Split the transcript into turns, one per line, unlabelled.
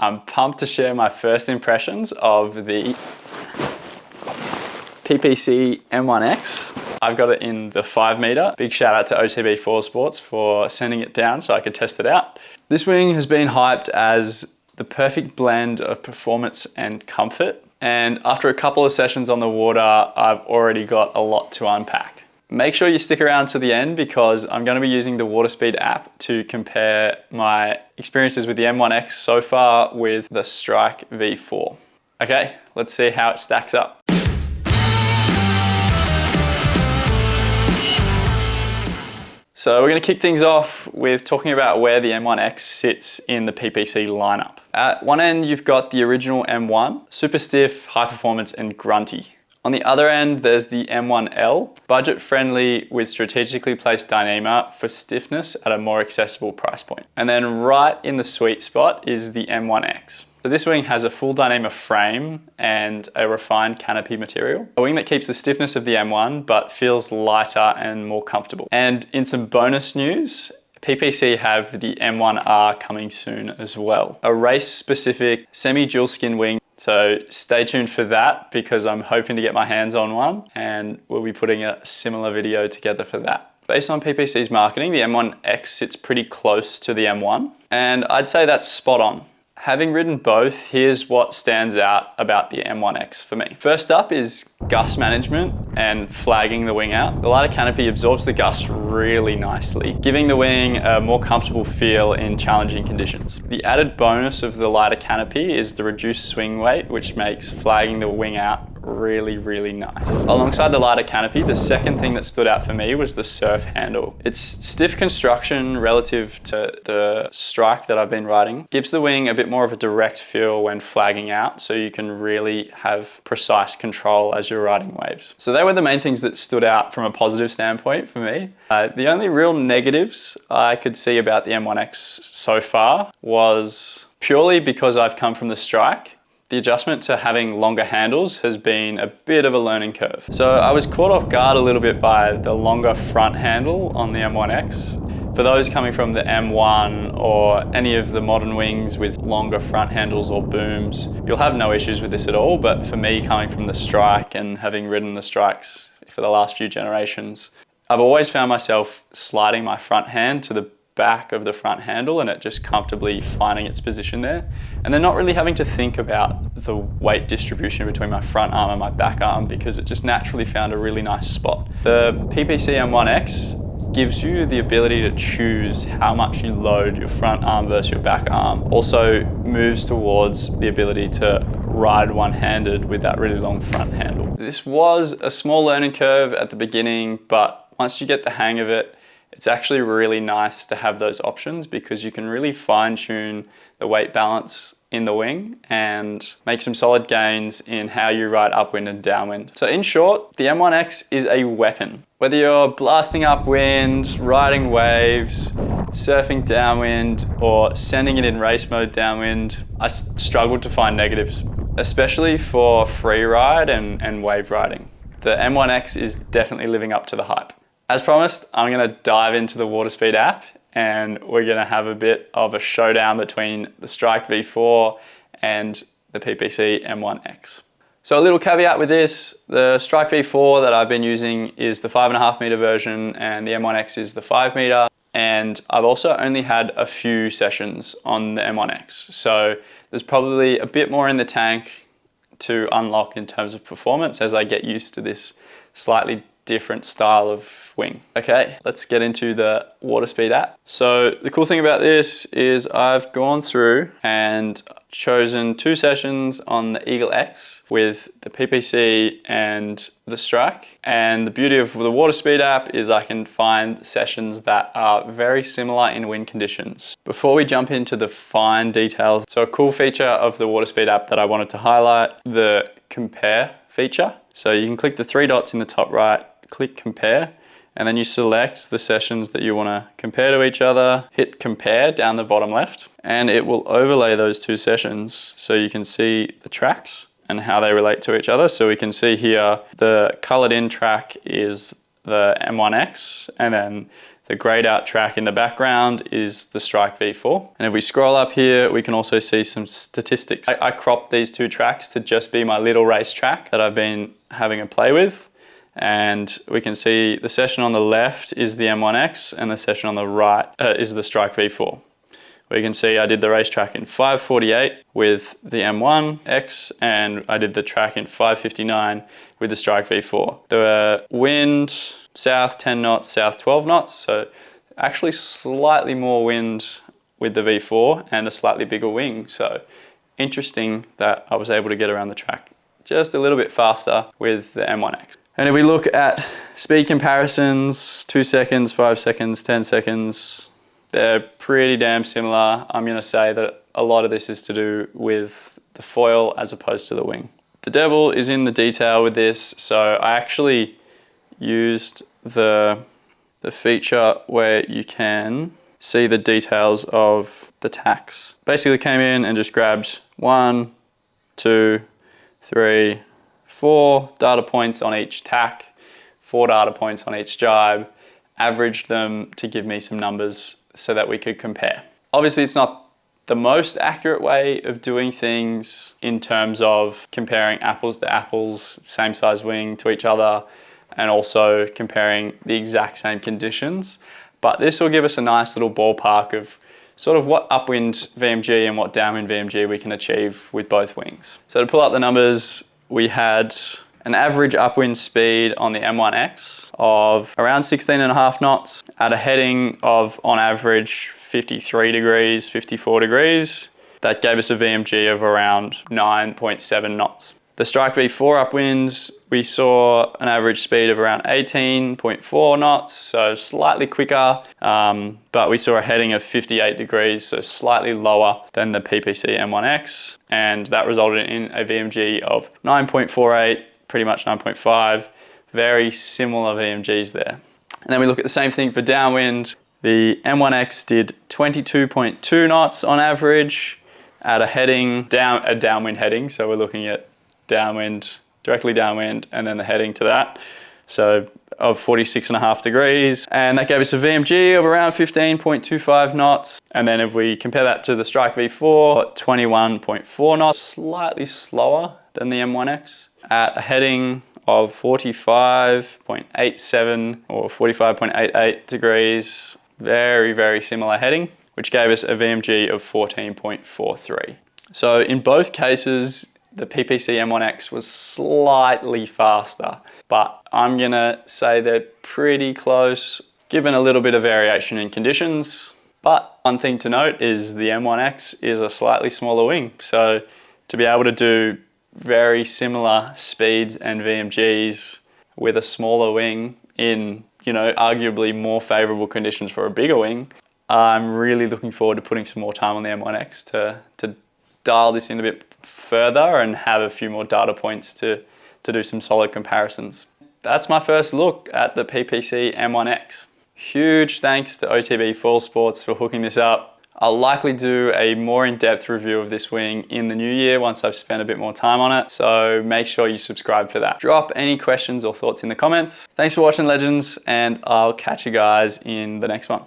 I'm pumped to share my first impressions of the PPC M1-X. I've got it in the 5 meter. Big shout out to OTB4 Sports for sending it down so I could test it out. This wing has been hyped as the perfect blend of performance and comfort. And after a couple of sessions on the water, I've already got a lot to unpack. Make sure you stick around to the end because I'm going to be using the Waterspeed app to compare my experiences with the M1-X so far with the Strike V4. Okay, let's see how it stacks up. So we're going to kick things off with talking about where the M1-X sits in the PPC lineup. At one end, you've got the original M1, super stiff, high performance, and grunty. On the other end, there's the M1L, budget friendly with strategically placed dyneema for stiffness at a more accessible price point. And then right in the sweet spot is the M1-X. So this wing has a full dyneema frame and a refined canopy material. A wing that keeps the stiffness of the M1 but feels lighter and more comfortable. And in some bonus news, PPC have the M1R coming soon as well. A race-specific semi-dual skin wing. So stay tuned for that because I'm hoping to get my hands on one and we'll be putting a similar video together for that. Based on PPC's marketing, the M1-X sits pretty close to the M1 and I'd say that's spot on. Having ridden both, here's what stands out about the M1-X for me. First up is gust management and flagging the wing out. The lighter canopy absorbs the gust really nicely, giving the wing a more comfortable feel in challenging conditions. The added bonus of the lighter canopy is the reduced swing weight, which makes flagging the wing out really nice. Alongside the lighter canopy, the second thing that stood out for me was the surf handle. Its stiff construction relative to the Strike that I've been riding gives the wing a bit more of a direct feel when flagging out, so you can really have precise control as you're riding waves. So they were the main things that stood out from a positive standpoint for me. The only real negatives I could see about the M1-X so far was purely because I've come from the Strike. The adjustment to having longer handles has been a bit of a learning curve. So I was caught off guard a little bit by the longer front handle on the M1-X. For those coming from the M1 or any of the modern wings with longer front handles or booms, you'll have no issues with this at all. But for me, coming from the Strike and having ridden the Strikes for the last few generations, I've always found myself sliding my front hand to the back of the front handle and it just comfortably finding its position there. And then not really having to think about the weight distribution between my front arm and my back arm because it just naturally found a really nice spot. The PPC M1-X gives you the ability to choose how much you load your front arm versus your back arm. Also moves towards the ability to ride one-handed with that really long front handle. This was a small learning curve at the beginning, but once you get the hang of it, it's actually really nice to have those options because you can really fine-tune the weight balance in the wing and make some solid gains in how you ride upwind and downwind. So in short, the M1-X is a weapon. Whether you're blasting upwind, riding waves, surfing downwind, or sending it in race mode downwind, I struggled to find negatives, especially for free ride and wave riding. The M1-X is definitely living up to the hype. As promised, I'm going to dive into the Waterspeed app and we're going to have a bit of a showdown between the Strike V4 and the PPC M1-X. So a little caveat with this, the Strike V4 that I've been using is the 5.5 meter version and the M1-X is the 5 meter. And I've also only had a few sessions on the M1-X. So there's probably a bit more in the tank to unlock in terms of performance as I get used to this slightly different style of wing. Okay, let's get into the Waterspeed app. So the cool thing about this is I've gone through and chosen 2 sessions on the Eagle X with the PPC and the Strike. And the beauty of the Waterspeed app is I can find sessions that are very similar in wind conditions. Before we jump into the fine details, so a cool feature of the Waterspeed app that I wanted to highlight, the compare feature. So you can click the 3 dots in the top right, click compare, and then you select the sessions that you want to compare to each other, hit compare down the bottom left, and it will overlay those 2 sessions so you can see the tracks and how they relate to each other. So we can see here the colored in track is the M1-X, and then The grayed out track in the background is the Strike V4. And if we scroll up here, we can also see some statistics. I cropped these two tracks to just be my little race track that I've been having a play with. And we can see the session on the left is the M1-X and the session on the right is the Strike V4. We can see I did the racetrack in 5:48 with the M1-X and I did the track in 5:59 with the Strike V4. The wind, south 10 knots, south 12 knots. So actually slightly more wind with the V4 and a slightly bigger wing. So interesting that I was able to get around the track just a little bit faster with the M1-X. And if we look at speed comparisons, 2 seconds, 5 seconds, 10 seconds, they're pretty damn similar. I'm gonna say that a lot of this is to do with the foil as opposed to the wing. The devil is in the detail with this. So I actually used the feature where you can see the details of the tacks. Basically came in and just grabbed 1, 2, 3, 4 data points on each tack, 4 data points on each jibe, averaged them to give me some numbers so that we could compare. Obviously it's not the most accurate way of doing things in terms of comparing apples to apples, same size wing to each other, and also comparing the exact same conditions. But this will give us a nice little ballpark of sort of what upwind VMG and what downwind VMG we can achieve with both wings. So to pull up the numbers, we had an average upwind speed on the M1-X of around 16.5 knots at a heading of, on average, 53 degrees, 54 degrees. That gave us a VMG of around 9.7 knots. The Strike V4 upwinds, we saw an average speed of around 18.4 knots, so slightly quicker, but we saw a heading of 58 degrees, so slightly lower than the PPC M1-X, and that resulted in a VMG of 9.48, pretty much 9.5, very similar VMGs there. And then we look at the same thing for downwind. The M1-X did 22.2 knots on average at a heading, a downwind heading, so we're looking at downwind, directly downwind, and then the heading to that. So of 46.5 degrees. And that gave us a VMG of around 15.25 knots. And then if we compare that to the Strike V4, 21.4 knots, slightly slower than the M1-X at a heading of 45.87 or 45.88 degrees. Very, very similar heading, which gave us a VMG of 14.43. So in both cases, the PPC M1-X was slightly faster, but I'm gonna say they're pretty close, given a little bit of variation in conditions. But one thing to note is the M1-X is a slightly smaller wing. So to be able to do very similar speeds and VMGs with a smaller wing in, you know, arguably more favorable conditions for a bigger wing, I'm really looking forward to putting some more time on the M1-X to dial this in a bit further and have a few more data points to do some solid comparisons. That's my first look at the PPC M1-X. Huge thanks to OTB Foil Sports for hooking this up. I'll likely do a more in-depth review of this wing in the new year once I've spent a bit more time on it, so make sure you subscribe for that. Drop any questions or thoughts in the comments. Thanks for watching, legends, and I'll catch you guys in the next one.